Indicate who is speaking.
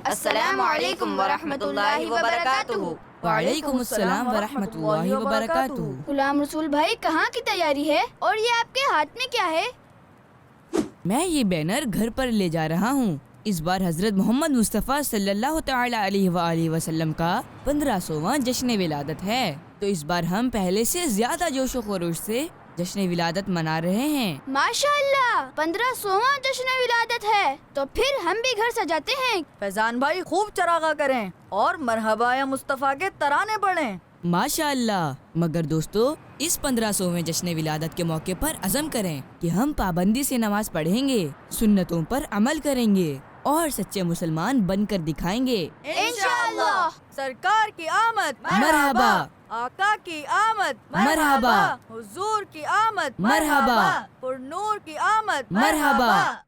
Speaker 1: السلام علیکم ورحمۃ اللہ وبرکاتہ۔
Speaker 2: وعلیکم السلام ورحمۃ اللہ وبرکاتہ۔
Speaker 3: غلام رسول بھائی کہاں کی تیاری ہے اور یہ آپ کے ہاتھ میں کیا ہے؟
Speaker 2: میں یہ بینر گھر پر لے جا رہا ہوں۔ اس بار حضرت محمد مصطفیٰ صلی اللہ تعالی علیہ وآلہ وسلم کا 1500واں جشن ولادت ہے، تو اس بار ہم پہلے سے زیادہ جوش و خروش سے جشن ولادت منا رہے ہیں۔
Speaker 3: ماشاء اللہ، 1500واں جشن ولادت ہے تو پھر ہم بھی گھر سجاتے ہیں۔
Speaker 1: فیضان بھائی خوب چراغاں کریں اور مرحبا یا مصطفیٰ کے ترانے پڑھیں۔
Speaker 2: ماشاء اللہ، مگر دوستو اس 1500ویں جشن ولادت کے موقع پر عزم کریں کہ ہم پابندی سے نماز پڑھیں گے، سنتوں پر عمل کریں گے اور سچے مسلمان بن کر دکھائیں گے۔
Speaker 3: انشاءاللہ۔
Speaker 1: سرکار کی آمد
Speaker 2: مرحبا،
Speaker 1: آقا کی آمد
Speaker 2: مرحبا،
Speaker 1: حضور کی آمد
Speaker 2: مرحبا،
Speaker 1: پر نور کی آمد
Speaker 2: مرحبا۔